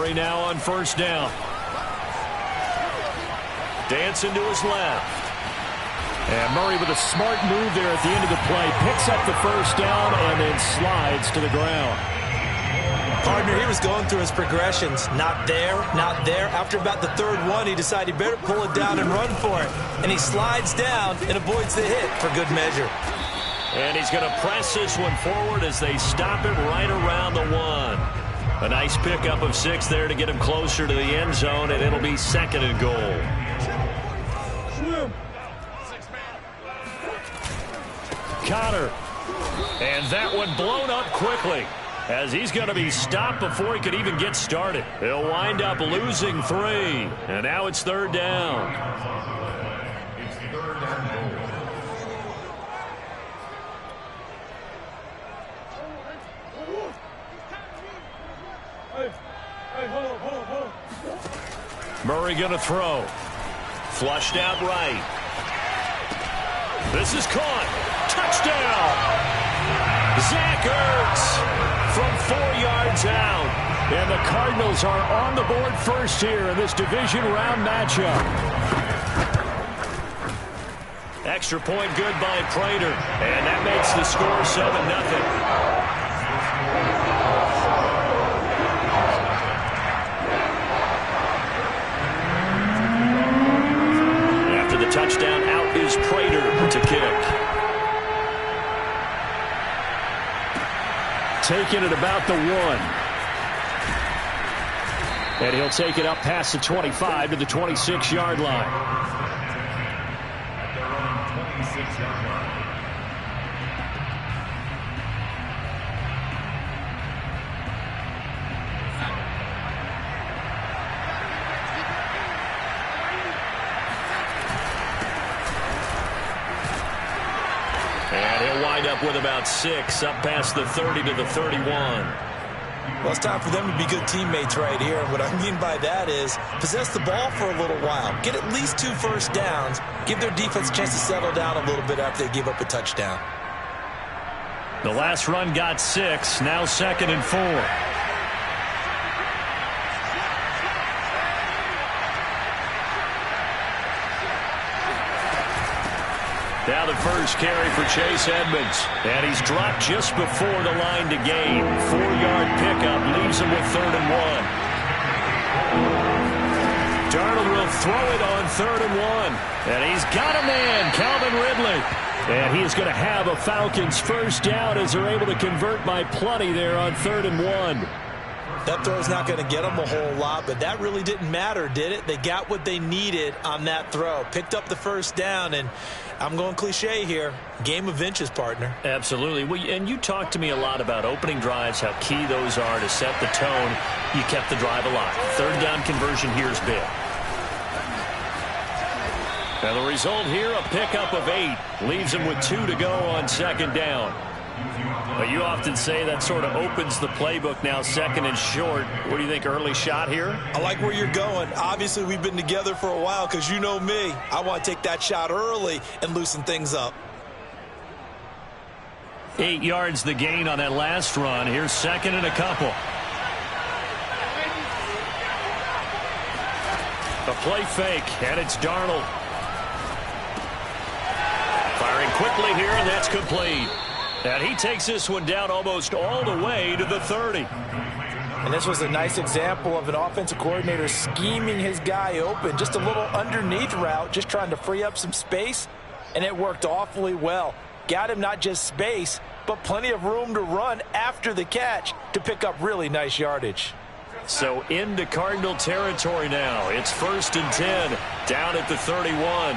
Murray now on first down. Dancing to his left. And Murray with a smart move there at the end of the play. Picks up the first down and then slides to the ground. Partner, he was going through his progressions. Not there, not there. After about the third one, he decided he better pull it down and run for it. And he slides down and avoids the hit for good measure. And he's going to press this one forward as they stop it right around the 1. A nice pickup of 6 there to get him closer to the end zone, and it'll be second and goal. Connor. And that one blown up quickly as he's going to be stopped before he could even get started. He'll wind up losing 3. And now it's third down. Murray going to throw. Flushed out right. This is caught. Touchdown. Zach Ertz from 4 yards out. And the Cardinals are on the board first here in this division round matchup. Extra point good by Prater. And that makes the score 7-0. The touchdown, out is Prater to kick. Taking it about the 1. And he'll take it up past the 25 to the 26-yard line. Up with about 6, up past the 30 to the 31. Well, it's time for them to be good teammates right here. And what I mean by that is possess the ball for a little while. Get at least 2 first downs. Give their defense a chance to settle down a little bit after they give up a touchdown. The last run got 6. Now 2nd and 4. Now the first carry for Chase Edmonds. And he's dropped just before the line to gain. 4-yard pickup leaves him with 3rd and 1. Darnold will throw it on 3rd and 1. And he's got a man, Calvin Ridley. And he is going to have a Falcons first down as they're able to convert by plenty there on 3rd and 1. That throw's not going to get them a whole lot, but that really didn't matter, did it? They got what they needed on that throw. Picked up the first down, and I'm going cliche here. Game of inches, partner. Absolutely. Well, and you talked to me a lot about opening drives, how key those are to set the tone. You kept the drive alive. 3rd down conversion here is big. And the result here, a pickup of 8. Leaves him with 2 to go on 2nd down. But you often say that sort of opens the playbook now, 2nd and short. What do you think, early shot here? I like where you're going. Obviously, we've been together for a while because you know me. I want to take that shot early and loosen things up. 8 yards the gain on that last run. Here's 2nd and a couple. A play fake, and it's Darnold. Firing quickly here, and that's complete. And he takes this one down almost all the way to the 30. And this was a nice example of an offensive coordinator scheming his guy open. Just a little underneath route, just trying to free up some space. And it worked awfully well. Got him not just space, but plenty of room to run after the catch to pick up really nice yardage. So into Cardinal territory now. It's 1st and 10 down at the 31.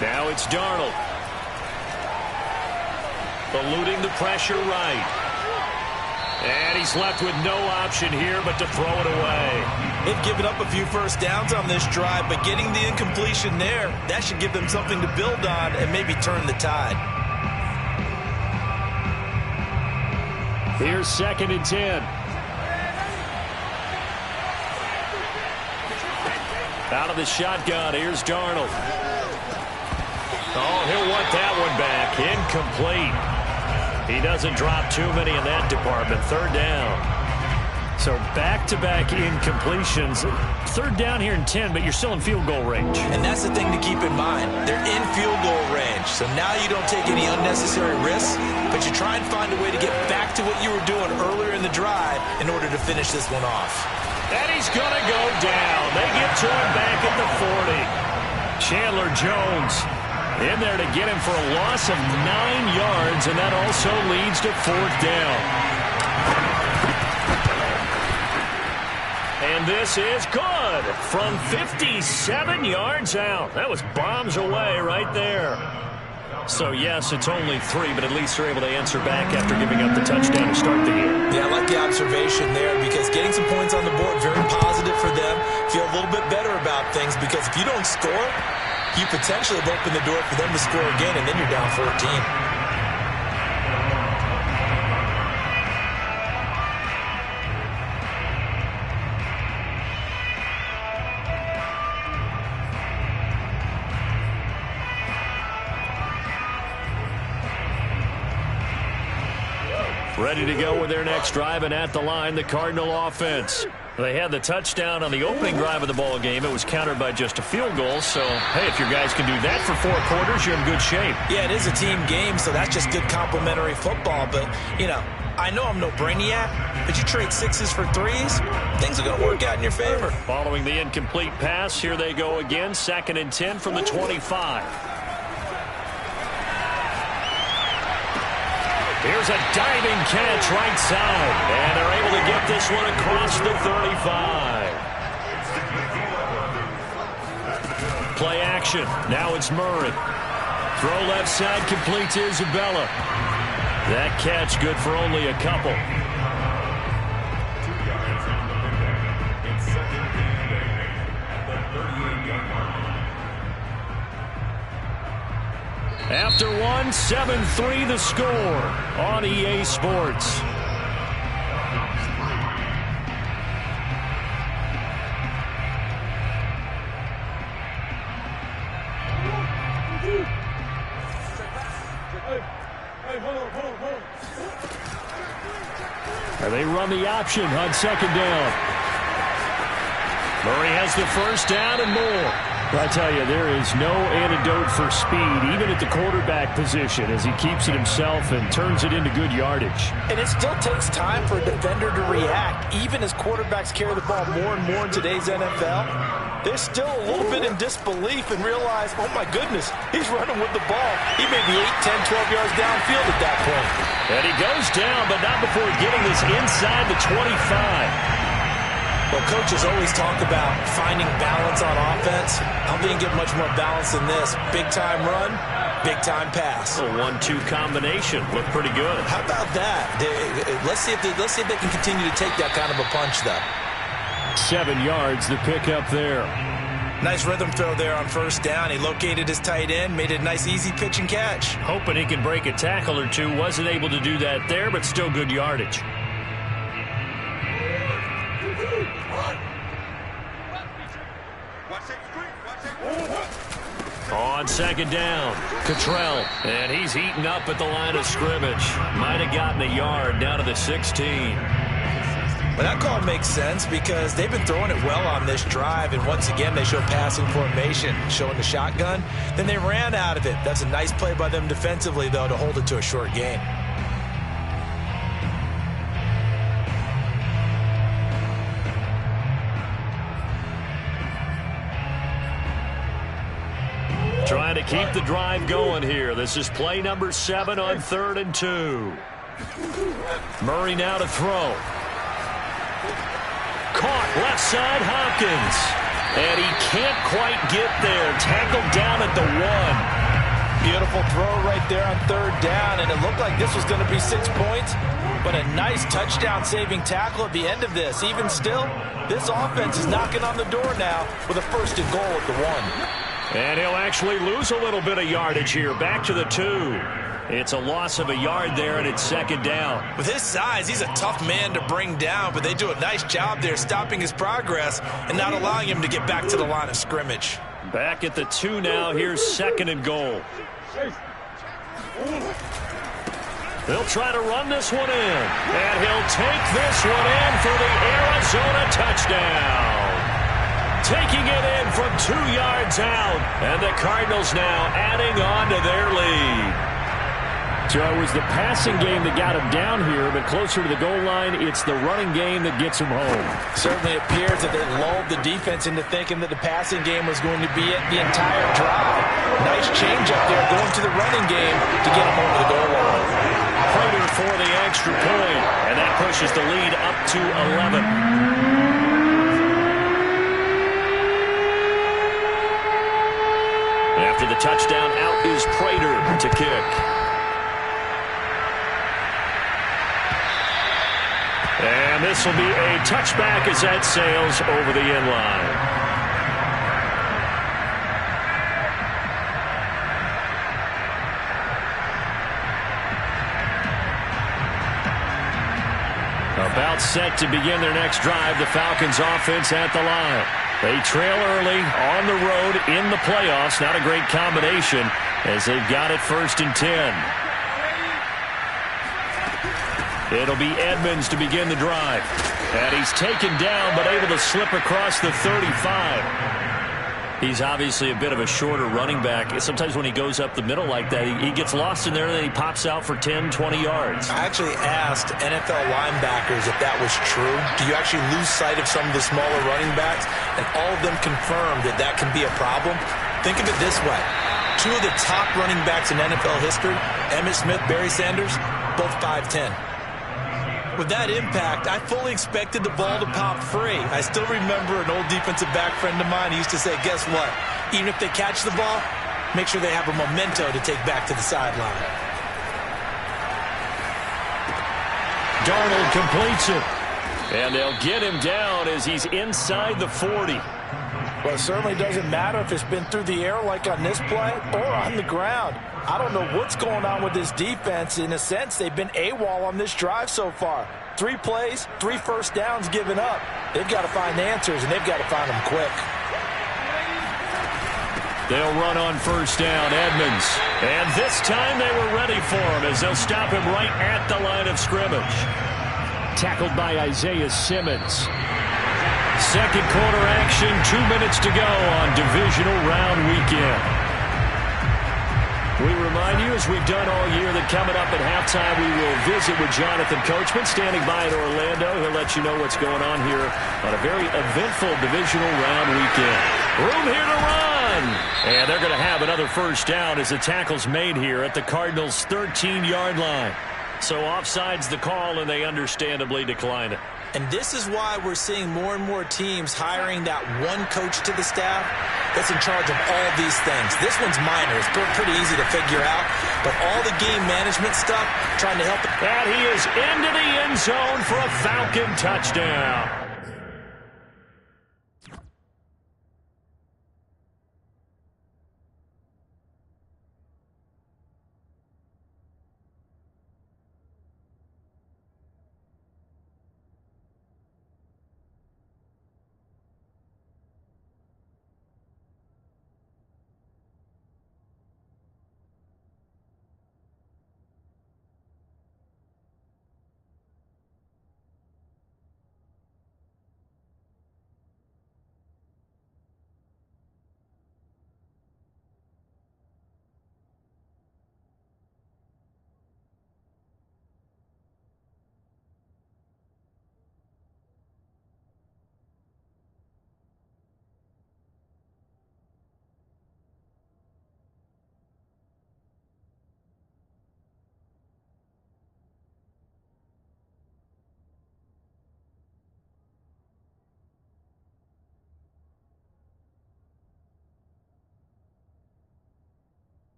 Now it's Darnold. Eluding the pressure right. And he's left with no option here but to throw it away. They've given up a few first downs on this drive, but getting the incompletion there, that should give them something to build on and maybe turn the tide. Here's 2nd and 10. Out of the shotgun, here's Darnold. Oh, he'll want that one back. back. Incomplete. He doesn't drop too many in that department. Third down. So back-to-back incompletions. Third down here in 10, but you're still in field goal range. And that's the thing to keep in mind. They're in field goal range. So now you don't take any unnecessary risks, but you try and find a way to get back to what you were doing earlier in the drive in order to finish this one off. And he's going to go down. They get to him back at the 40. Chandler Jones in there to get him for a loss of 9 yards, and that also leads to fourth down. And this is good from 57 yards out. That was bombs away right there. So, yes, it's only 3, but at least they're able to answer back after giving up the touchdown to start the game. Yeah, I like the observation there because getting some points on the board, very positive for them. Feel a little bit better about things because if you don't score, you potentially have opened the door for them to score again, and then you're down 14. Ready to go with their next drive, and at the line, the Cardinal offense. They had the touchdown on the opening drive of the ball game. It was countered by just a field goal. So, hey, if your guys can do that for 4 quarters, you're in good shape. Yeah, it is a team game, so that's just good complementary football. But, you know, I know I'm no brainiac, but you trade 6s for 3s, things are going to work out in your favor. Following the incomplete pass, here they go again. 2nd and 10 from the 25. Here's a diving catch right side. And they're able to get this one across the 35. Play action. Now it's Murray. Throw left side, complete to Isabella. That catch good for only a couple. After one, 7-3 the score on EA Sports. And they run the option on 2nd down. Murray has the first down and more. I tell you, there is no antidote for speed, even at the quarterback position, as he keeps it himself and turns it into good yardage. And it still takes time for a defender to react, even as quarterbacks carry the ball more and more in today's NFL. They're still a little bit in disbelief and realize, oh, my goodness, he's running with the ball. He may be 8, 10, 12 yards downfield at that point. And he goes down, but not before getting this inside the 25. Well, coaches always talk about finding balance on offense. I don't think you get much more balance than this. Big-time run, big-time pass. A 1-2 combination. Looked pretty good. How about that? Let's see if they can continue to take that kind of a punch, though. 7 yards, the pickup there. Nice rhythm throw there on first down. He located his tight end, made it a nice, easy pitch and catch. Hoping he can break a tackle or two. Wasn't able to do that there, but still good yardage. On 2nd down, Cottrell, and he's eaten up at the line of scrimmage. Might have gotten a yard down to the 16. Well, that call makes sense because they've been throwing it well on this drive, and once again they show passing formation, showing the shotgun. Then they ran out of it. That's a nice play by them defensively, though, to hold it to a short gain. Trying to keep the drive going here. This is play number 7 on 3rd and 2. Murray now to throw. Caught left side, Hopkins. And he can't quite get there. Tackled down at the 1. Beautiful throw right there on 3rd down, and it looked like this was going to be 6 points. But a nice touchdown-saving tackle at the end of this. Even still, this offense is knocking on the door now with a 1st and goal at the 1. And he'll actually lose a little bit of yardage here. Back to the 2. It's a loss of a yard there, and it's 2nd down. With his size, he's a tough man to bring down, but they do a nice job there stopping his progress and not allowing him to get back to the line of scrimmage. Back at the 2 now. Here's 2nd and goal. They'll try to run this one in. And he'll take this one in for the Arizona touchdown. Taking it in from 2 yards out. And the Cardinals now adding on to their lead. So it was the passing game that got him down here, but closer to the goal line, it's the running game that gets him home. Certainly appears that they lulled the defense into thinking that the passing game was going to be it the entire drive. Nice change up there going to the running game to get him over the goal line. Prater for the extra point, and that pushes the lead up to 11. After the touchdown, out is Prater to kick. And this will be a touchback as that sails over the end line. About set to begin their next drive, the Falcons offense at the line. They trail early on the road in the playoffs. Not a great combination as they've got it 1st and 10. It'll be Edmonds to begin the drive. And he's taken down, but able to slip across the 35. He's obviously a bit of a shorter running back. Sometimes when he goes up the middle like that, he gets lost in there, and then he pops out for 10, 20 yards. I actually asked NFL linebackers if that was true. Do you actually lose sight of some of the smaller running backs? And all of them confirmed that that can be a problem. Think of it this way. 2 of the top running backs in NFL history, Emmitt Smith, Barry Sanders, both 5'10". With that impact, I fully expected the ball to pop free. I still remember an old defensive back friend of mine. He used to say, guess what? Even if they catch the ball, make sure they have a memento to take back to the sideline. Darnold completes it. And they'll get him down as he's inside the 40. Well, it certainly doesn't matter if it's been through the air like on this play or on the ground. I don't know what's going on with this defense. In a sense, they've been AWOL on this drive so far. 3 plays, 3 first downs given up. They've got to find answers, and they've got to find them quick. They'll run on 1st down, Edmonds. And this time they were ready for him as they'll stop him right at the line of scrimmage. Tackled by Isaiah Simmons. Second quarter action, 2 minutes to go on divisional round weekend. We remind you, as we've done all year, that coming up at halftime, we will visit with Jonathan Coachman, standing by in Orlando. He'll let you know what's going on here on a very eventful divisional round weekend. Room here to run. And they're going to have another 1st down as the tackle's made here at the Cardinals' 13-yard line. So offside's the call, and they understandably decline it. And this is why we're seeing more and more teams hiring that one coach to the staff that's in charge of all these things. This one's minor. It's pretty easy to figure out. But all the game management stuff, trying to help. And he is into the end zone for a Falcon touchdown.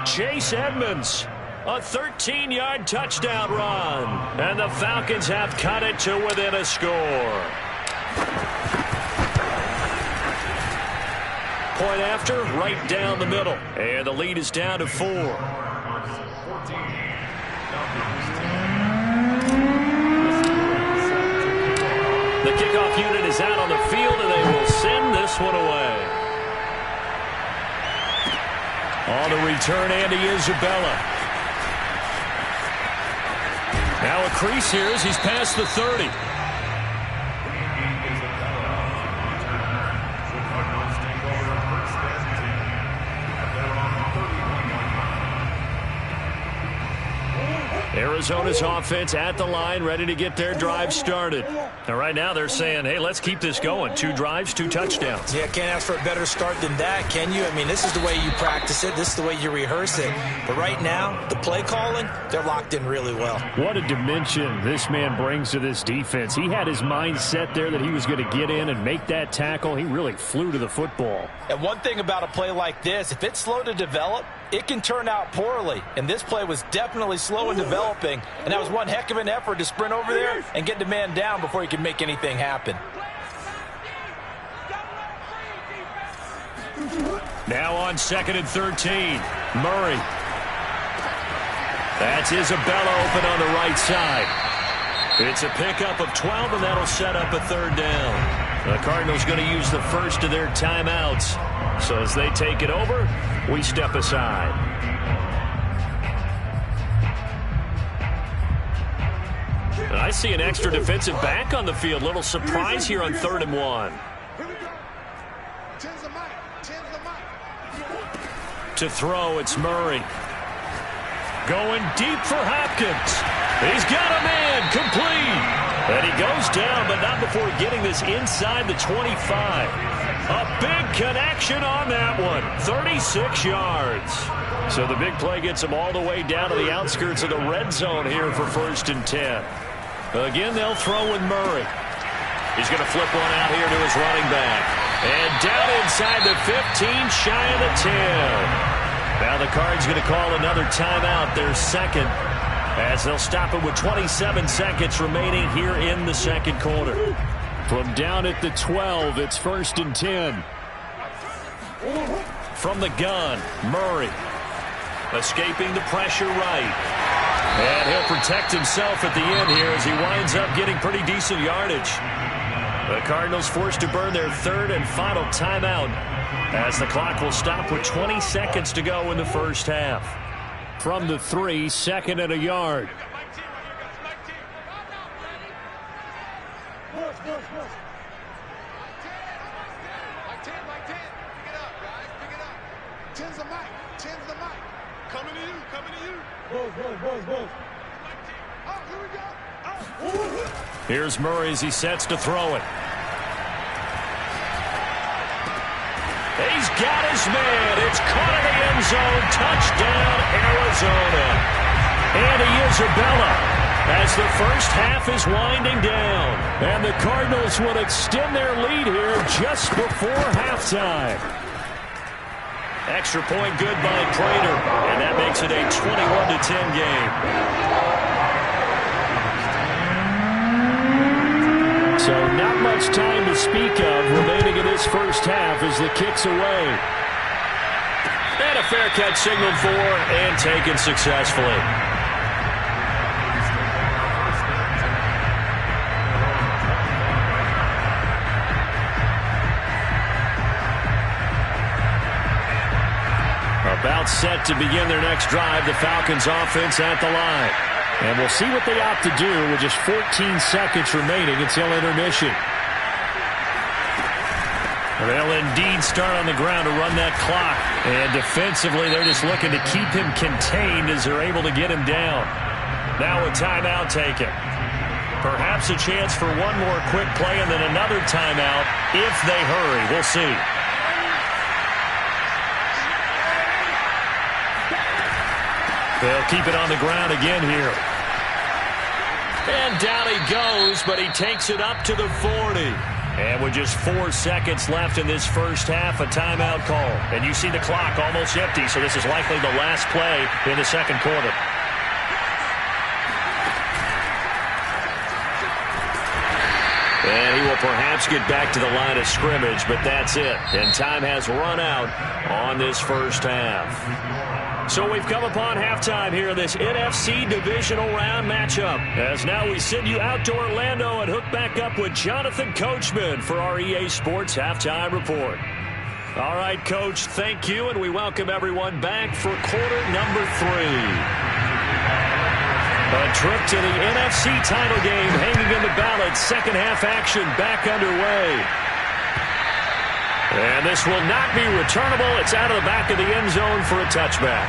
Chase Edmonds. A 13-yard touchdown run. And the Falcons have cut it to within a score. Point after, right down the middle. And the lead is down to 4. The kickoff unit is out on the field, and they will send this one away. On the return, Andy Isabella. Now a crease here as he's past the 30. Arizona's offense at the line, ready to get their drive started. And right now they're saying, hey, let's keep this going. 2 drives, 2 touchdowns. Yeah, can't ask for a better start than that, can you? I mean, this is the way you practice it. This is the way you rehearse it. But right now, the play calling, they're locked in really well. What a dimension this man brings to this defense. He had his mind set there that he was going to get in and make that tackle. He really flew to the football. And one thing about a play like this, if it's slow to develop, it can turn out poorly. And this play was definitely slow in developing. And that was one heck of an effort to sprint over there and get the man down before he could make anything happen. Now on 2nd and 13. Murray. That's Isabella open on the right side. It's a pickup of 12, and that'll set up a 3rd down. The Cardinals going to use the first of their timeouts. So as they take it over, we step aside. And I see an extra defensive back on the field. Little surprise here on 3rd and 1. To throw, it's Murray. Going deep for Hopkins. He's got a man, complete. And he goes down, but not before getting this inside the 25. A big connection on that one. 36 yards. So the big play gets him all the way down to the outskirts of the red zone here for 1st and 10. Again, they'll throw with Murray. He's going to flip one out here to his running back. And down inside the 15, shy of the 10. Now the Cards going to call another timeout, their 2nd, as they'll stop it with 27 seconds remaining here in the 2nd quarter. From down at the 12, it's 1st and 10. From the gun, Murray. Escaping the pressure right. And he'll protect himself at the end here as he winds up getting pretty decent yardage. The Cardinals forced to burn their 3rd and final timeout as the clock will stop with 20 seconds to go in the 1st half. From the 3, 2nd and a yard. Here's Murray as he sets to throw it. He's got his man. It's caught in the end zone. Touchdown, Arizona. Andy Isabella as the 1st half is winding down. And the Cardinals will extend their lead here just before halftime. Extra point good by Prater. And that makes it a 21-10 game. So not much time to speak of remaining in this 1st half as the kick's away. And a fair catch signaled for and taken successfully. About set to begin their next drive, the Falcons offense at the line. And we'll see what they opt to do with just 14 seconds remaining until intermission. They'll indeed start on the ground to run that clock. And defensively, they're just looking to keep him contained as they're able to get him down. Now a timeout taken. Perhaps a chance for one more quick play and then another timeout if they hurry. We'll see. They'll keep it on the ground again here. And down he goes, but he takes it up to the 40. And with just 4 seconds left in this first half, a timeout call. And you see the clock almost empty, so this is likely the last play in the second quarter. And he will perhaps get back to the line of scrimmage, but that's it. And time has run out on this first half. So we've come upon halftime here in this NFC divisional round matchup. As now we send you out to Orlando and hook back up with Jonathan Coachman for our EA Sports Halftime Report. All right, Coach, thank you, and we welcome everyone back for quarter number 3. A trip to the NFC title game hanging in the balance. Second half action back underway. And this will not be returnable. It's out of the back of the end zone for a touchback.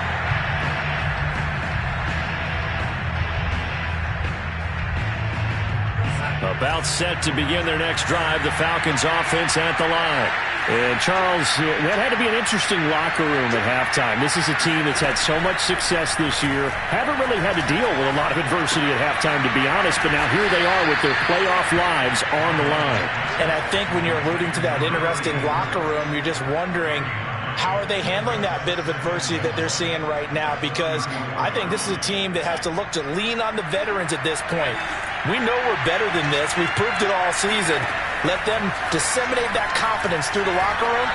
About set to begin their next drive. The Falcons offense at the line. And, Charles, that had to be an interesting locker room at halftime. This is a team that's had so much success this year. Haven't really had to deal with a lot of adversity at halftime, to be honest. But now here they are with their playoff lives on the line. And I think when you're alluding to that interesting locker room, you're just wondering, how are they handling that bit of adversity that they're seeing right now? Because I think this is a team that has to look to lean on the veterans at this point. We know we're better than this. We've proved it all season. Let them disseminate that confidence through the locker room.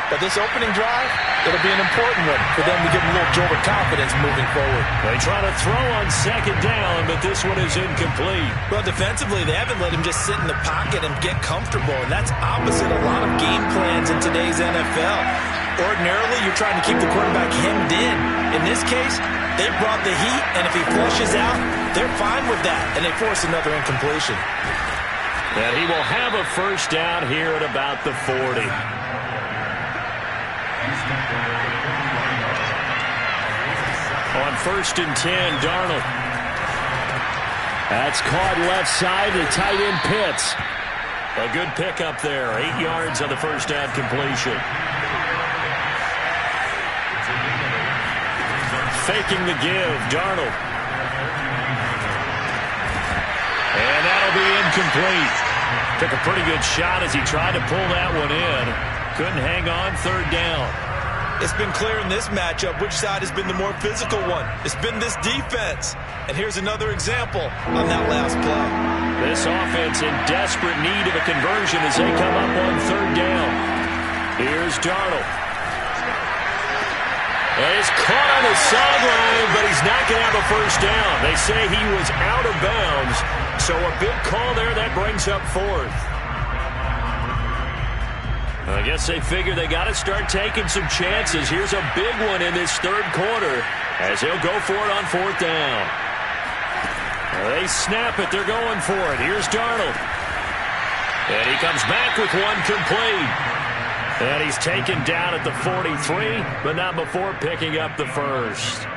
But this opening drive, it'll be an important one for them to give them a little jolt of confidence moving forward. They try to throw on second down, but this one is incomplete. Well, defensively, they haven't let him just sit in the pocket and get comfortable, and that's opposite a lot of game plans in today's NFL. Ordinarily, you're trying to keep the quarterback hemmed in. In this case, they brought the heat, and if he flushes out, they're fine with that, and they force another incompletion. And he will have a first down here at about the 40. On 1st and 10, Darnold. That's caught left side to tight end Pitts. A good pickup there. 8 yards on the first down completion. Faking the give, Darnold. And that'll be incomplete. Took a pretty good shot as he tried to pull that one in. Couldn't hang on, 3rd down. It's been clear in this matchup which side has been the more physical one. It's been this defense. And here's another example on that last play. This offense in desperate need of a conversion as they come up on 3rd down. Here's Darnold. He's caught on the sideline, but he's not going to have a first down. They say he was out of bounds, so a big call there that brings up 4th. I guess they figure they got to start taking some chances. Here's a big one in this 3rd quarter as they'll go for it on 4th down. They snap it. They're going for it. Here's Darnold. And he comes back with one complete. And he's taken down at the 43, but not before picking up the first.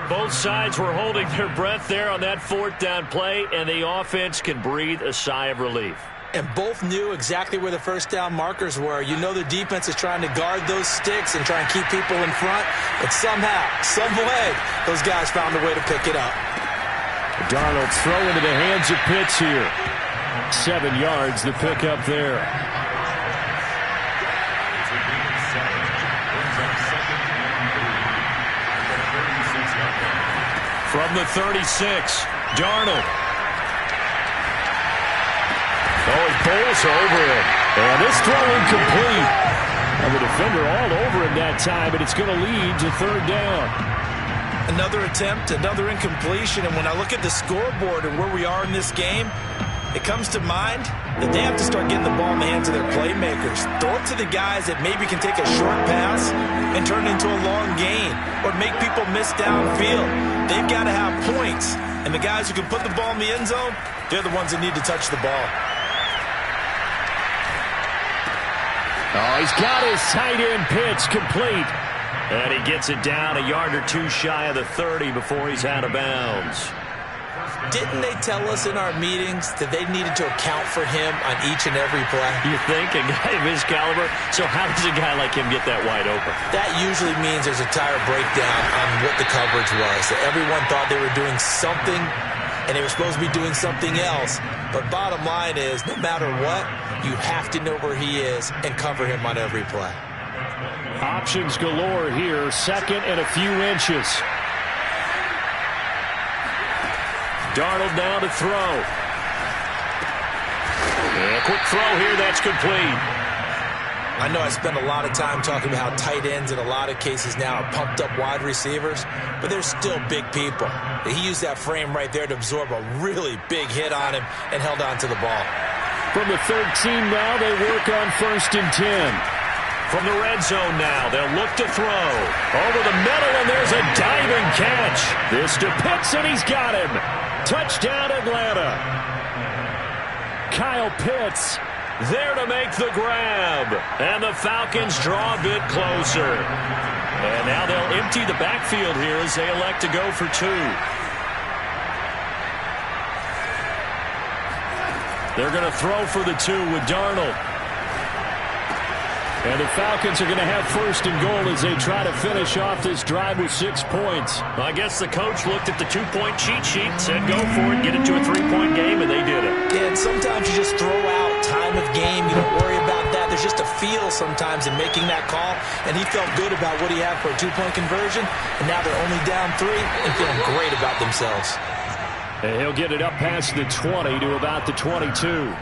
Both sides were holding their breath there on that 4th down play, and the offense can breathe a sigh of relief. And both knew exactly where the first down markers were. You know the defense is trying to guard those sticks and try and keep people in front, but somehow, some way, those guys found a way to pick it up. Darnold throw into the hands of Pitts here. 7 yards, the pickup there. From the 36, Darnold. Oh, he bowls over it. And this throw incomplete. And the defender all over him that time, but it's going to lead to 3rd down. Another attempt, another incompletion, and when I look at the scoreboard and where we are in this game, it comes to mind that they have to start getting the ball in the hands of their playmakers. Throw it to the guys that maybe can take a short pass and turn it into a long gain or make people miss downfield. They've got to have points, and the guys who can put the ball in the end zone, they're the ones that need to touch the ball. Oh, he's got his tight end Pitts complete. And he gets it down a yard or 2 shy of the 30 before he's out of bounds. Didn't they tell us in our meetings that they needed to account for him on each and every play? You think? A guy of his caliber? So how does a guy like him get that wide open? That usually means there's a tire breakdown on what the coverage was. That everyone thought they were doing something and they were supposed to be doing something else. But bottom line is, no matter what, you have to know where he is and cover him on every play. Options galore here. Second and a few inches. Darnold now to throw. And a quick throw here. That's complete. I know I spend a lot of time talking about how tight ends in a lot of cases now are pumped up wide receivers, but they're still big people. He used that frame right there to absorb a really big hit on him and held on to the ball. From the 13 now, they work on 1st and 10. From the red zone now, they'll look to throw. Over the middle, and there's a diving catch. This to Pitts, and he's got him. Touchdown, Atlanta. Kyle Pitts there to make the grab. And the Falcons draw a bit closer. And now they'll empty the backfield here as they elect to go for 2. They're going to throw for the 2 with Darnold. And the Falcons are going to have 1st and goal as they try to finish off this drive with 6 points. Well, I guess the coach looked at the 2-point cheat sheet, said go for it, get it to a 3-point game, and they did it. Yeah, and sometimes you just throw out time of game. You don't worry about that. There's just a feel sometimes in making that call, and he felt good about what he had for a 2-point conversion, and now they're only down 3 and feeling great about themselves. And he'll get it up past the 20 to about the 22.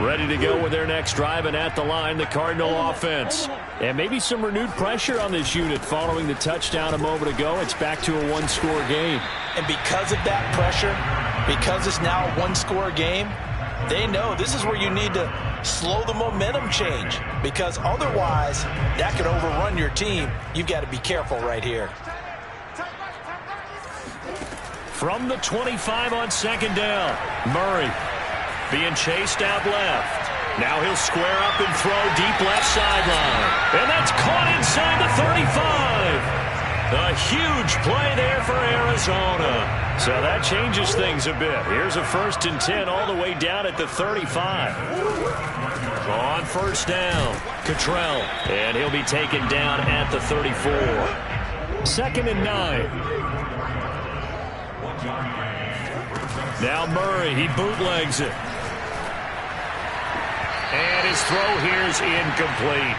Ready to go with their next drive, and at the line, the Cardinal offense. And maybe some renewed pressure on this unit following the touchdown a moment ago. It's back to a 1-score game. And because of that pressure, because it's now a 1-score game, they know this is where you need to slow the momentum change, because otherwise that could overrun your team. You've got to be careful right here. From the 25 on 2nd down, Murray being chased out left. Now he'll square up and throw deep left sideline. And that's caught inside the 35. A huge play there for Arizona. So that changes things a bit. Here's a 1st and 10 all the way down at the 35. On 1st down, Cottrell. And he'll be taken down at the 34. 2nd and 9. Now Murray, he bootlegs it. And his throw here is incomplete.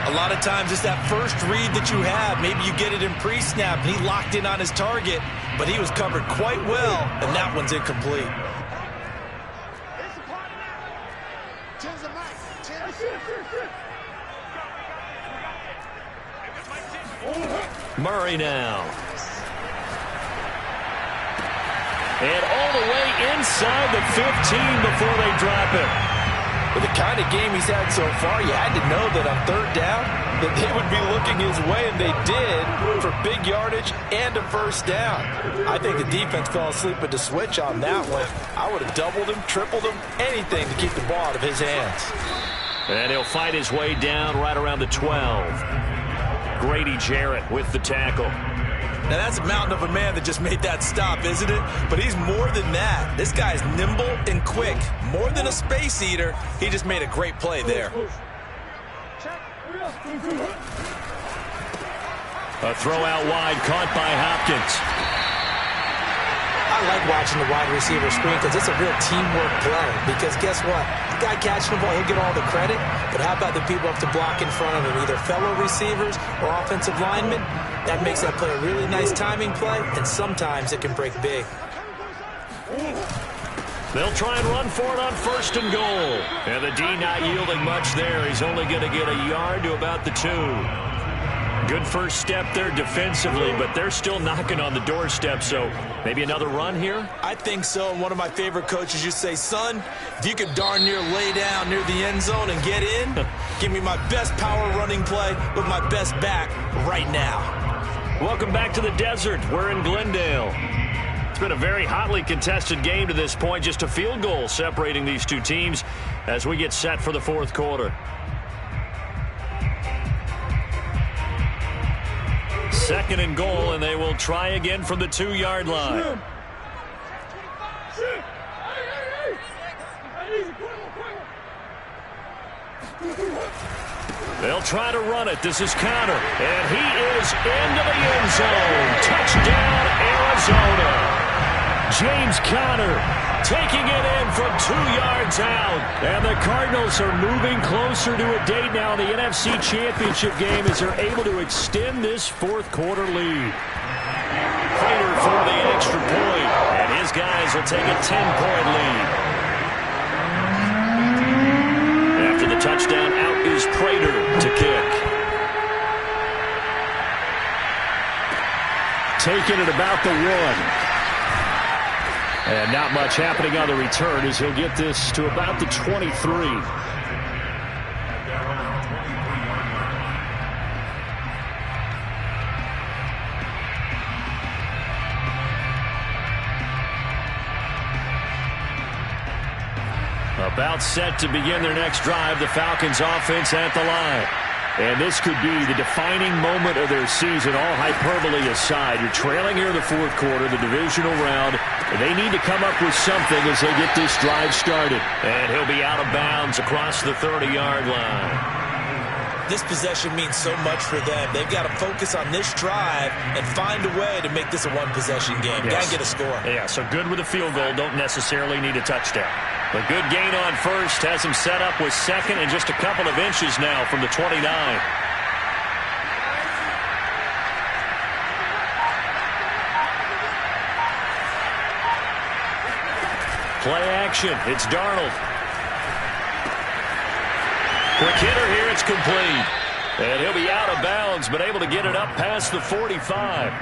A lot of times it's that first read that you have. Maybe you get it in pre-snap, and he locked in on his target, but he was covered quite well, and that one's incomplete. Murray now. And all the way inside the 15 before they drop it. With the kind of game he's had so far, you had to know that on 3rd down that they would be looking his way, and they did, for big yardage and a 1st down. I think the defense fell asleep at the switch on that one. I would have doubled him, tripled him, anything to keep the ball out of his hands. And he'll fight his way down right around the 12. Grady Jarrett with the tackle. Now, that's a mountain of a man that just made that stop, isn't it? But he's more than that. This guy's nimble and quick. More than a space eater, he just made a great play there. A throw out wide, caught by Hopkins. I like watching the wide receiver screen because it's a real teamwork play. Because guess what? The guy catching the ball, he'll get all the credit. But how about the people up to block in front of him, either fellow receivers or offensive linemen? That makes that play a really nice timing play, and sometimes it can break big. They'll try and run for it on 1st and goal. And the D not yielding much there. He's only going to get a yard to about the 2. Good first step there defensively, but they're still knocking on the doorstep, so maybe another run here? I think so. And one of my favorite coaches used to say, son, if you could darn near lay down near the end zone and get in, give me my best power running play with my best back right now. Welcome back to the desert. We're in Glendale. It's been a very hotly contested game to this point. Just a field goal separating these two teams as we get set for the 4th quarter. 2nd and goal, and they will try again from the 2-yard line. They'll try to run it. This is counter. And he is into the end zone. Touchdown, Arizona. James Conner taking it in from 2 yards out. And the Cardinals are moving closer to a date now in the NFC Championship game as they're able to extend this fourth-quarter lead. Prater for the extra point. And his guys will take a 10-point lead. After the touchdown, out is Prater to kick. Taking it about the 1. And not much happening on the return as he'll get this to about the 23. About set to begin their next drive, the Falcons offense at the line. And this could be the defining moment of their season, all hyperbole aside. You're trailing here in the fourth quarter, the divisional round. And they need to come up with something as they get this drive started. And he'll be out of bounds across the 30-yard line. This possession means so much for them. They've got to focus on this drive and find a way to make this a one-possession game. Yes. Got to get a score. Yeah, so good with a field goal. Don't necessarily need a touchdown. A good gain on first has him set up with second and just a couple of inches now from the 29. Play action. It's Darnold. Quick hitter here. It's complete. And he'll be out of bounds, but able to get it up past the 45.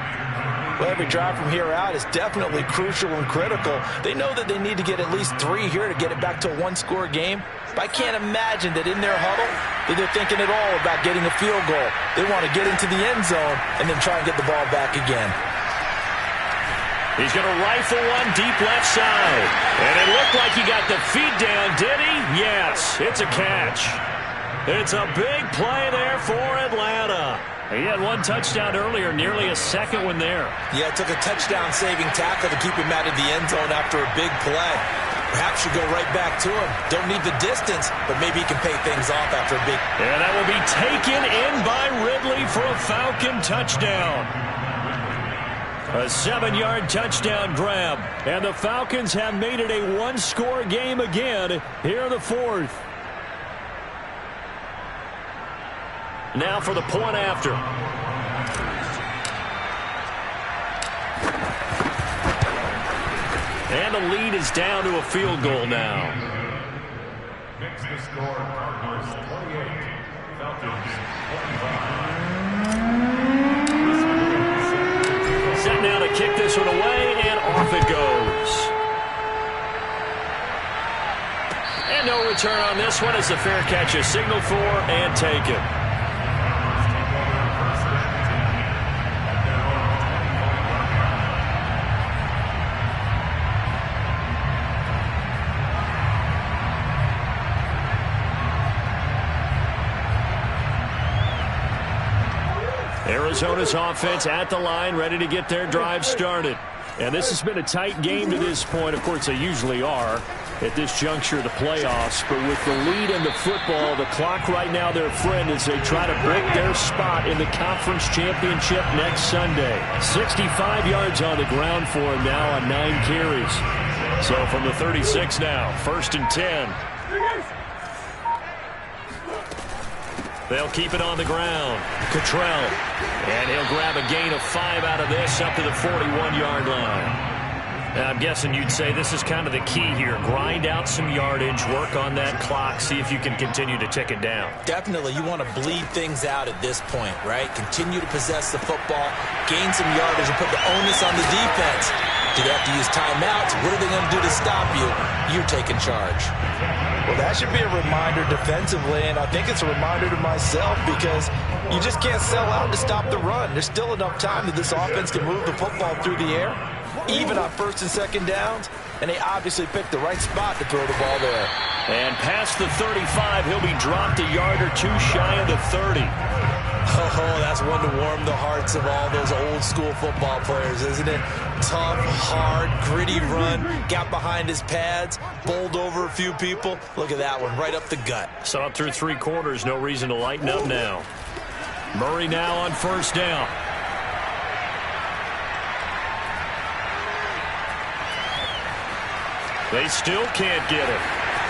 Well, every drive from here out is definitely crucial and critical. They know that they need to get at least 3 here to get it back to a one-score game. But I can't imagine that in their huddle that they're thinking at all about getting a field goal. They want to get into the end zone and then try and get the ball back again. He's going to rifle one deep left side. And it looked like he got the feet down, did he? Yes, it's a catch. It's a big play there for Atlanta. He had one touchdown earlier, nearly a second one there. Yeah, it took a touchdown-saving tackle to keep him out of the end zone after a big play. Perhaps you go right back to him. Don't need the distance, but maybe he can pay things off after a big... And that will be taken in by Ridley for a Falcon touchdown. A 7-yard touchdown grab. And the Falcons have made it a one-score game again here in the fourth. Now for the point after. And the lead is down to a field goal now. Next to score, Cardinals 28, Falcons 25. Set now to kick this one away, and off it goes. And no return on this one as the fair catch is signaled for and taken. Arizona's offense at the line, ready to get their drive started. And this has been a tight game to this point. Of course, they usually are at this juncture of the playoffs. But with the lead in the football, the clock right now their friend as they try to break their spot in the conference championship next Sunday. 65 yards on the ground for him now on 9 carries. So from the 36 now, 1st and 10. They'll keep it on the ground. Cottrell. And he'll grab a gain of 5 out of this up to the 41-yard line. Now, I'm guessing you'd say this is kind of the key here. Grind out some yardage, work on that clock, see if you can continue to tick it down. Definitely, you want to bleed things out at this point, right? Continue to possess the football, gain some yardage, and put the onus on the defense. Do they have to use timeouts? What are they going to do to stop you? You're taking charge. Well, that should be a reminder defensively, and I think it's a reminder to myself because you just can't sell out to stop the run. There's still enough time that this offense can move the football through the air, even on 1st and 2nd downs, and they obviously picked the right spot to throw the ball there. And past the 35, he'll be dropped a yard or two shy of the 30. Oh, that's one to warm the hearts of all those old school football players, isn't it? Tough, hard, gritty run, got behind his pads, bowled over a few people. Look at that one, right up the gut. Saw it through 3 quarters, no reason to lighten up now. Murray now on first down. They still can't get it.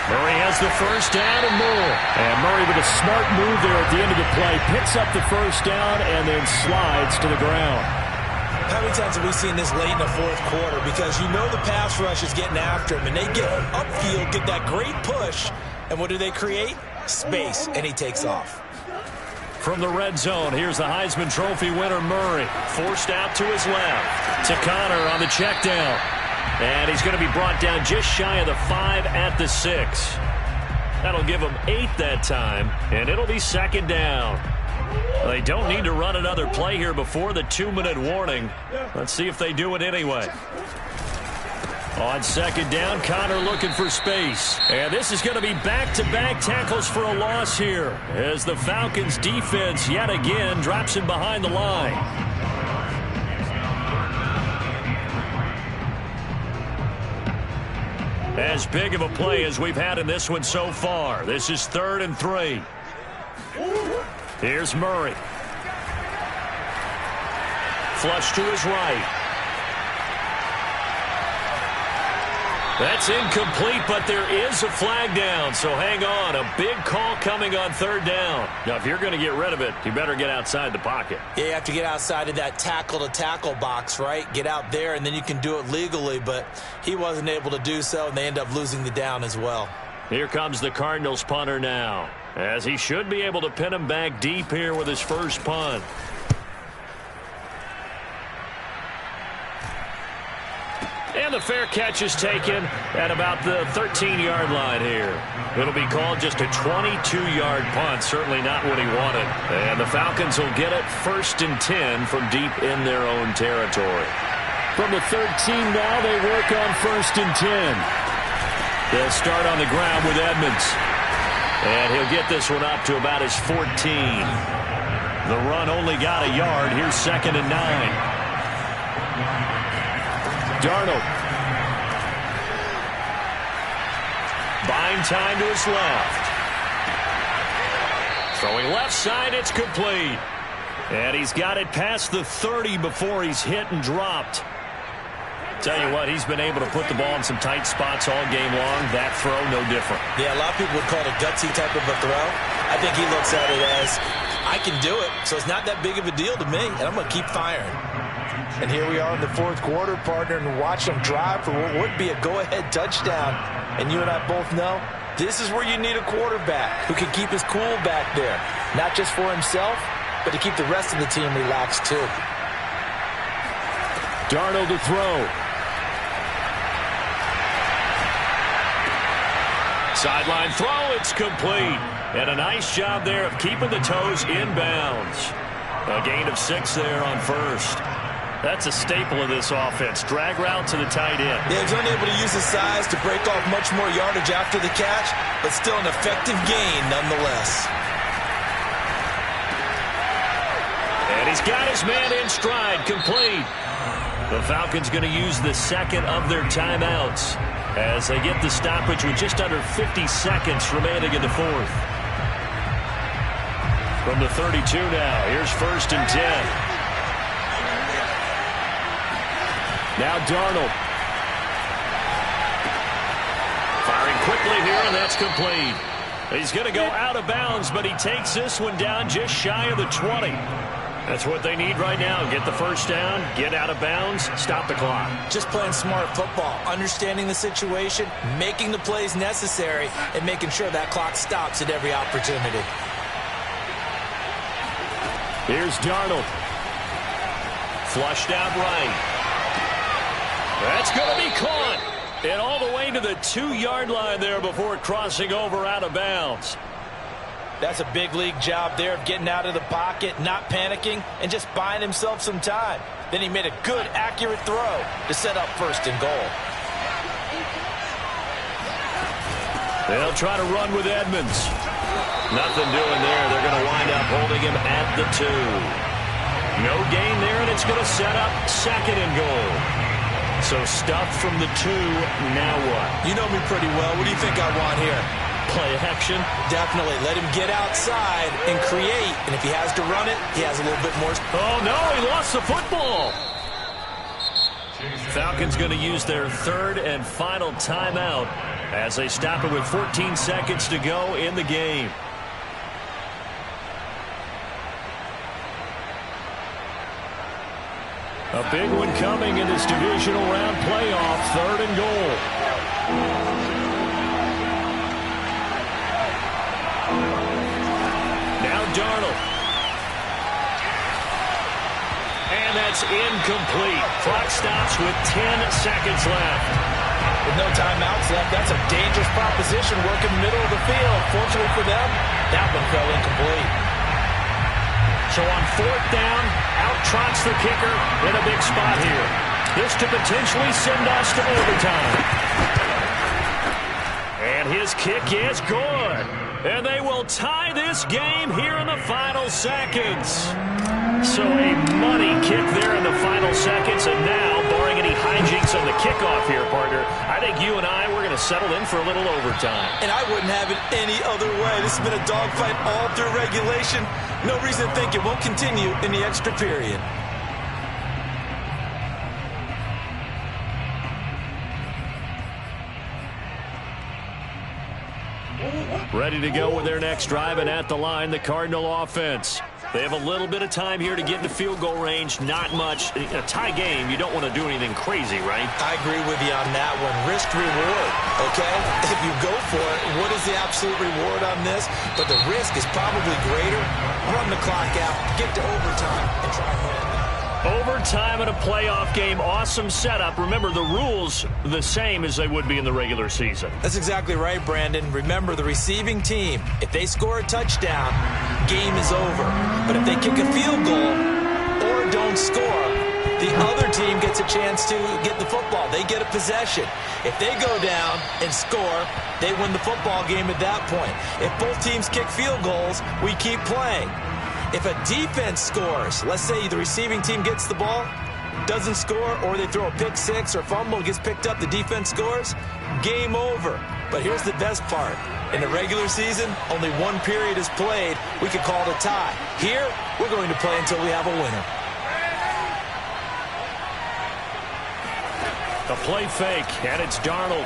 Murray has the first down and more. And Murray with a smart move there at the end of the play. Picks up the first down and then slides to the ground. How many times have we seen this late in the fourth quarter? Because you know the pass rush is getting after him, and they get upfield, get that great push, and what do they create? Space, and he takes off. From the red zone, here's the Heisman Trophy winner, Murray. Forced out to his left. To Connor on the check down. And he's going to be brought down just shy of the 5 at the 6. That'll give him 8 that time, and it'll be second down. They don't need to run another play here before the 2-minute warning. Let's see if they do it anyway. On second down, Connor looking for space. And this is going to be back-to-back tackles for a loss here as the Falcons defense yet again drops him behind the line. As big of a play as we've had in this one so far. This is 3rd and 3. Here's Murray. Flush to his right. That's incomplete, but there is a flag down, so hang on. A big call coming on 3rd down. Now, if you're going to get rid of it, you better get outside the pocket. Yeah, you have to get outside of that tackle-to-tackle box, right? Get out there, and then you can do it legally, but he wasn't able to do so, and they end up losing the down as well. Here comes the Cardinals punter now, as he should be able to pin him back deep here with his first punt. And the fair catch is taken at about the 13-yard line here. It'll be called just a 22-yard punt, certainly not what he wanted. And the Falcons will get it 1st and 10 from deep in their own territory. From the 13 now, they work on 1st and 10. They'll start on the ground with Edmonds. And he'll get this one up to about his 14. The run only got a yard. Here's 2nd and 9. Darnold. Buying time to his left. Throwing left side, it's complete. And he's got it past the 30 before he's hit and dropped. Tell you what, he's been able to put the ball in some tight spots all game long. That throw, no different. Yeah, a lot of people would call it a gutsy type of a throw. I think he looks at it as, I can do it, so it's not that big of a deal to me, and I'm going to keep firing. And here we are in the fourth quarter, partner, and watch them drive for what would be a go-ahead touchdown. And you and I both know this is where you need a quarterback who can keep his cool back there. Not just for himself, but to keep the rest of the team relaxed too. Darnold to throw. Sideline throw, it's complete. And a nice job there of keeping the toes inbounds. A gain of 6 there on 1st. That's a staple of this offense. Drag route to the tight end. Yeah, he's unable to use his size to break off much more yardage after the catch, but still an effective gain nonetheless. And he's got his man in stride, complete. The Falcons going to use the 2nd of their timeouts as they get the stoppage with just under 50 seconds remaining in the 4th. From the 32 now, here's 1st and 10. Now Darnold. Firing quickly here, and that's complete. He's going to go out of bounds, but he takes this one down just shy of the 20. That's what they need right now. Get the first down, get out of bounds, stop the clock. Just playing smart football, understanding the situation, making the plays necessary, and making sure that clock stops at every opportunity. Here's Darnold. Flushed out right. That's going to be caught. And all the way to the 2-yard line there before crossing over out of bounds. That's a big league job there of getting out of the pocket, not panicking, and just buying himself some time. Then he made a good, accurate throw to set up 1st and goal. They'll try to run with Edmonds. Nothing doing there. They're going to wind up holding him at the 2. No gain there, and it's going to set up 2nd and goal. So stuffed from the 2. Now what? You know me pretty well. What do you think I want here? Play action? Definitely. Let him get outside and create. And if he has to run it, he has a little bit more. Oh, no, he lost the football. Falcons going to use their 3rd and final timeout as they stop it with 14 seconds to go in the game. A big one coming in this divisional round playoff, 3rd and goal. Now Darnold. And that's incomplete. Clock stops with 10 seconds left. With no timeouts left, that's a dangerous proposition. Work in the middle of the field. Fortunately for them, that one fell incomplete. So on 4th down, out trots the kicker in a big spot here. This to potentially send us to overtime. And his kick is good. And they will tie this game here in the final seconds. So a money kick there in the final seconds. And now, barring any hijinks on the kickoff here, partner, I think you and I, we're going to settle in for a little overtime. And I wouldn't have it any other way. This has been a dogfight all through regulation. No reason to think it won't continue in the extra period. Ready to go with their next drive, and at the line, the Cardinal offense. They have a little bit of time here to get into field goal range. Not much. A tie game, you don't want to do anything crazy, right? I agree with you on that one. Risk reward, okay? If you go for it, what is the absolute reward on this? But the risk is probably greater. Run the clock out, get to overtime, and try and win it. Overtime in a playoff game, awesome setup. Remember, the rules the same as they would be in the regular season. That's exactly right, Brandon. Remember, the receiving team, if they score a touchdown, game is over. But if they kick a field goal or don't score, the other team gets a chance to get the football. They get a possession. If they go down and score, they win the football game at that point. If both teams kick field goals, we keep playing. If a defense scores, let's say the receiving team gets the ball, doesn't score, or they throw a pick six or fumble, gets picked up, the defense scores, game over. But here's the best part. In the regular season, only one period is played. We could call it a tie. Here, we're going to play until we have a winner. A play fake, and it's Darnold.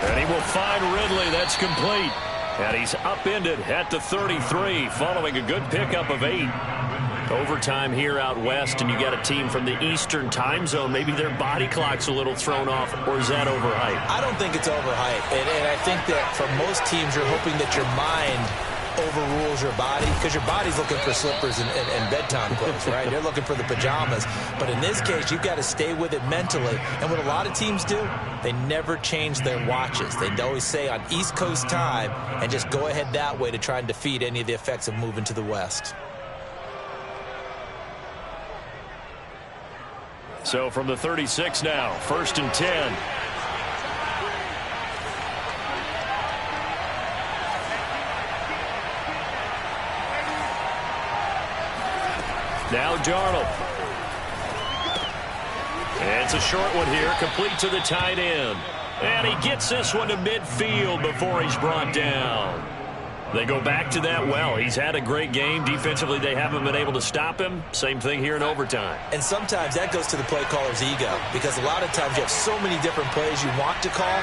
And he will find Ridley. That's complete. And he's upended at the 33 following a good pickup of 8. Overtime here out west, and you got a team from the Eastern time zone. Maybe their body clock's a little thrown off, or is that overhyped? I don't think it's overhyped, and I think that for most teams, you're hoping that your mind overrules your body, because your body's looking for slippers and bedtime clothes, right? They're looking for the pajamas. But in this case, you've got to stay with it mentally. And what a lot of teams do, they never change their watches. They always say on East Coast time and just go ahead that way to try and defeat any of the effects of moving to the West. So from the 36 now, 1st and 10. Now Darnold. And it's a short one here, complete to the tight end. And he gets this one to midfield before he's brought down. They go back to that well. He's had a great game. Defensively, they haven't been able to stop him. Same thing here in overtime. And sometimes that goes to the play caller's ego, because a lot of times you have so many different plays you want to call,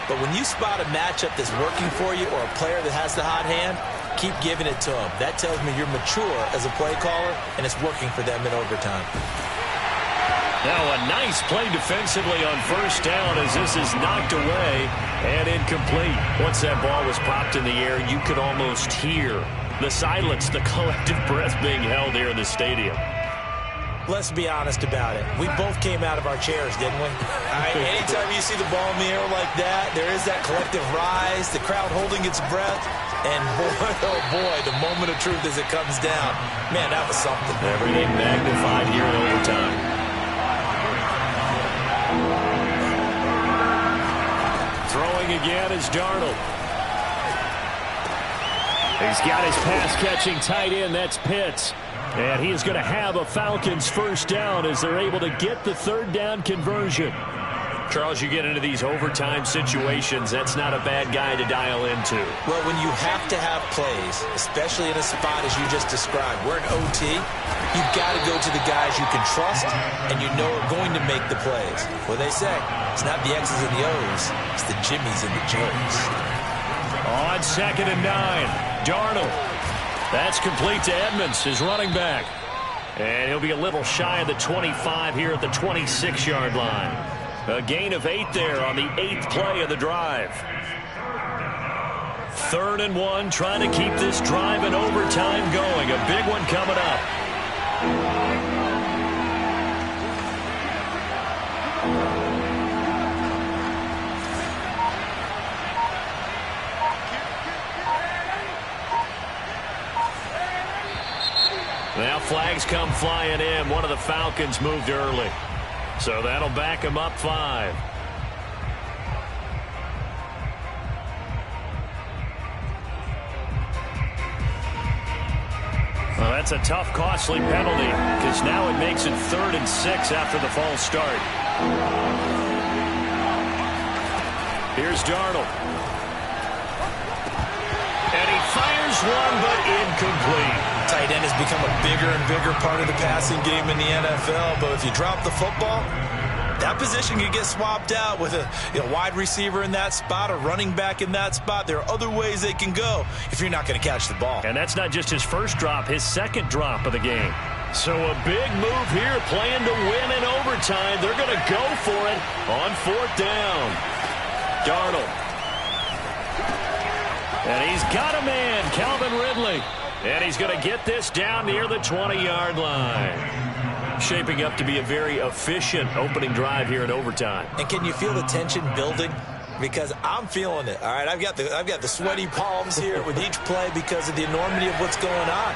but when you spot a matchup that's working for you or a player that has the hot hand, keep giving it to them. That tells me you're mature as a play caller, and it's working for them in overtime. Now a nice play defensively on 1st down as this is knocked away and incomplete. Once that ball was popped in the air, you could almost hear the silence, the collective breath being held here in the stadium. Let's be honest about it. We both came out of our chairs, didn't we? Anytime you see the ball in the air like that, there is that collective rise, the crowd holding its breath, and boy, oh boy, the moment of truth as it comes down. Man, that was something. Everything magnified here in overtime. Throwing again is Darnold. He's got his pass-catching tight end. That's Pitts. And he is going to have a Falcons first down as they're able to get the third down conversion. Charles, you get into these overtime situations, that's not a bad guy to dial into. Well, when you have to have plays, especially in a spot as you just described, we're in OT, you've got to go to the guys you can trust and you know are going to make the plays. What they say, it's not the X's and the O's, it's the Jimmies and the Joes. On 2nd and 9, Darnold. That's complete to Edmonds, his running back. And he'll be a little shy of the 25 here at the 26-yard line. A gain of 8 there on the 8th play of the drive. 3rd and 1, trying to keep this drive in overtime going. A big one coming up. Now flags come flying in. One of the Falcons moved early. So that'll back him up 5. Well, that's a tough, costly penalty because now it makes it 3rd and 6 after the false start. Here's Darnold. And he fires one, but incomplete. Tight end has become a bigger and bigger part of the passing game in the NFL, but if you drop the football, that position could get swapped out with a wide receiver in that spot, a running back in that spot. There are other ways they can go if you're not going to catch the ball. And that's not just his first drop, his second drop of the game. So a big move here, playing to win in overtime. They're going to go for it on 4th down. Darnold. And he's got a man, Calvin Ridley. And he's going to get this down near the 20-yard line. Shaping up to be a very efficient opening drive here in overtime. And can you feel the tension building? Because I'm feeling it. All right, I've got the sweaty palms here with each play because of the enormity of what's going on.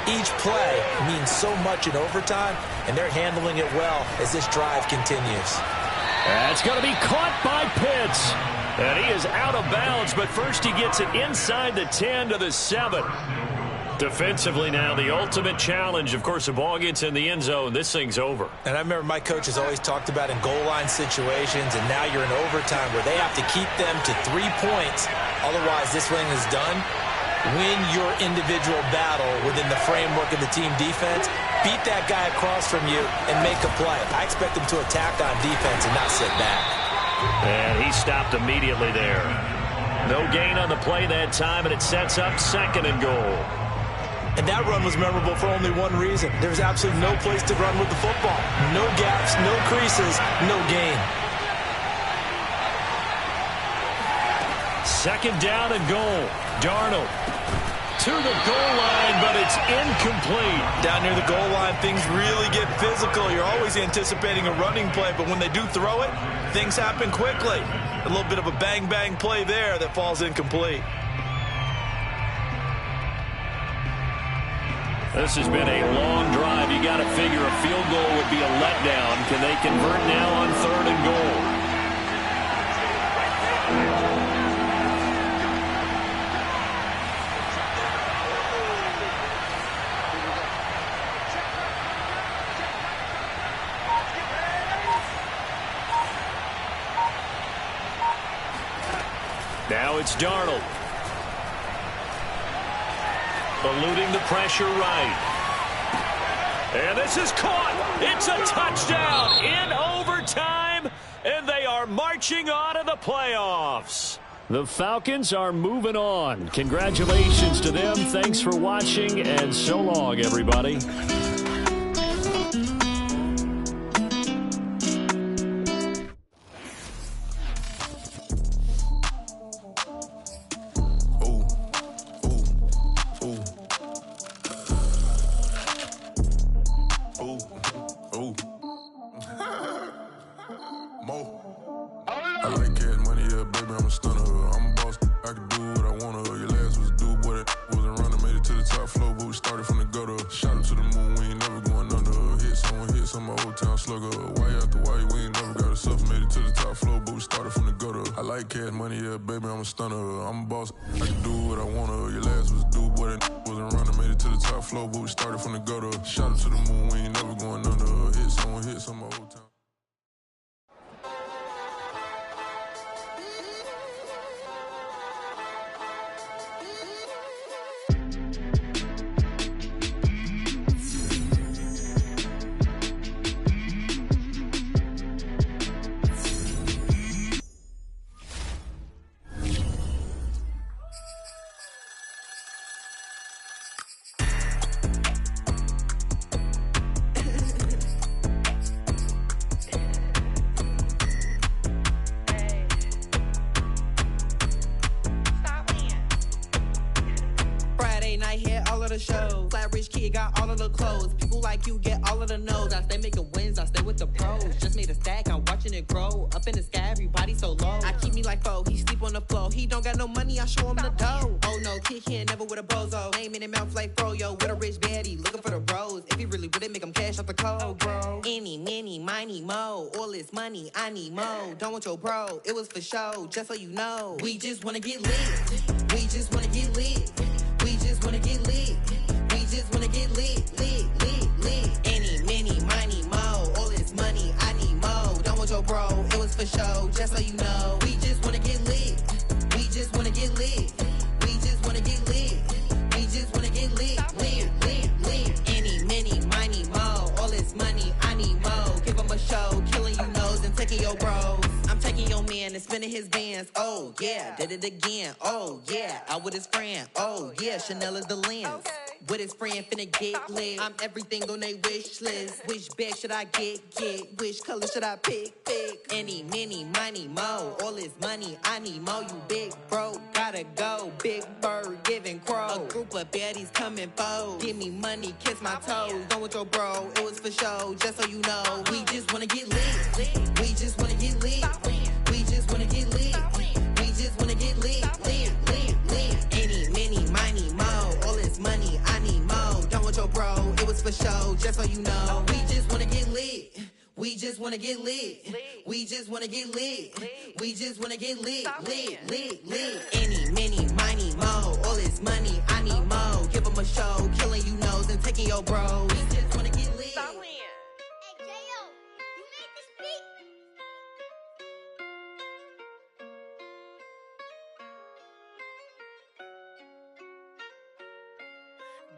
Each play means so much in overtime, and they're handling it well as this drive continues. That's going to be caught by Pitts. And he is out of bounds, but first he gets it inside the 10 to the 7. Defensively now, the ultimate challenge. Of course, the ball gets in the end zone. This thing's over. And I remember my coach has always talked about in goal line situations, and now you're in overtime where they have to keep them to 3 points. Otherwise, this thing is done. Win your individual battle within the framework of the team defense. Beat that guy across from you and make a play. I expect them to attack on defense and not sit back. And he stopped immediately there. No gain on the play that time, and it sets up 2nd and goal. And that run was memorable for only one reason. There was absolutely no place to run with the football. No gaps, no creases, no gain. 2nd down and goal. Darnold to the goal line, but it's incomplete. Down near the goal line, things really get physical. You're always anticipating a running play, but when they do throw it, things happen quickly. A little bit of a bang-bang play there that falls incomplete. This has been a long drive. You got to figure a field goal would be a letdown. Can they convert now on 3rd and goal? Now it's Darnold. Eluding the pressure right. And this is caught. It's a touchdown in overtime, and they are marching on to the playoffs. The Falcons are moving on. Congratulations to them. Thanks for watching, and so long, everybody. like cash money, yeah, baby, I'm a stunner. I'm a boss, I can do what I wanna. Your last was due, boy, that wasn't running. Made it to the top floor, but we started from the gutter. Shot up to the moon, we ain't never going under. Hit some old town. Shows. Flat rich kid got all of the clothes. People like you get all of the no's. I stay making wins, I stay with the pros. Just made a stack, I'm watching it grow. Up in the sky, everybody so low. I keep me like foe, he sleep on the floor. He don't got no money, I show him the dough. Oh no, kid can't never with a bozo. Name in the mouth like froyo. With a rich baddie, looking for the bros. If he really would it, make him cash out the cold, bro. Any, mini, miny, mo. All this money, I need mo. Don't want your bro, it was for show. Just so you know, we just wanna get lit. We just wanna get lit. We just wanna get lit. We just wanna get lit, lit, lit, lit. Any, mini, miny, mo. All this money, I need mo. Don't want your bro, it was for show, just so you know. We just wanna get lit. We just wanna get lit. We just wanna get lit. We just wanna get lit, lit, lit, lit. Any, mini, miny, mo. All this money, I need mo. Give him a show, killing you nose and taking your bros. I'm taking your man and spinning his bands. Oh yeah, did it again. Oh yeah, out with his friend. Oh yeah, Chanel is the lens. Okay. With his friend finna get lit. I'm everything on they wish list. Which bag should I get? Which color should I pick? Any, mini, miny, mo. All this money, I need mo. You big bro, gotta go. Big bird, giving crow. A group of baddies coming foes. Give me money, kiss my toes. Don't want your bro, it was for show. Just so you know, we just wanna get lit. We just wanna get lit. We just wanna get lit. We just wanna get lit. Lit, lit, lit. Any, mini, miny, mo. All this money, I need mo. Don't want your bro, it was for show. Just so you know, we just wanna get lit. We just wanna get lit. We just wanna get lit. We just wanna get lit. Lit, lit, lit. Any, mini, miny, mo. All this money, I need mo. Give him a show, killing you nose and taking your bros. We just wanna get lit. Hey, J.O., you made this beat?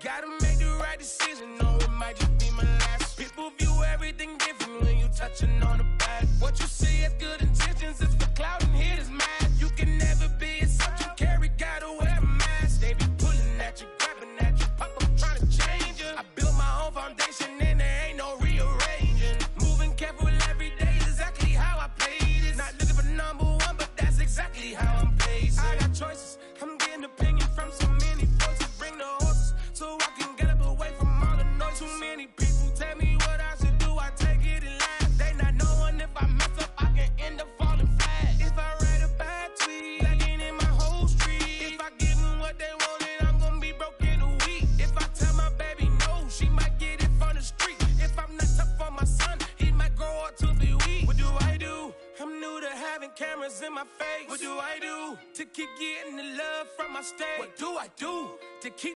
Gotta make the right decision, no, it might just be my last. People view everything different when you touching on the past. What you see as good intentions is for clout and hit is mad. You can never be a subject you carry, gotta wear a mask. They be pulling at you, grabbing at you, pop up trying to change you. I built my own foundation and there ain't no rearranging. Moving careful every day is exactly how I play this. Not looking for number one, but that's exactly how I'm placed. I got choices, I'm getting opinion from so many voices. Bring the horses so I can get up away from all the noise. Too many people tell me what I should do, I take it and laugh. They not knowing if I mess up, I can end up falling flat. If I write a bad tweet, lagging in my whole street. If I give them what they wanted, I'm gonna be broke in a week. If I tell my baby no, she might get it from the street. If I'm not tough for my son, he might grow up to be weak. What do I do? I'm new to having cameras in my face. What do I do to keep getting the love from my state? What do I do to keep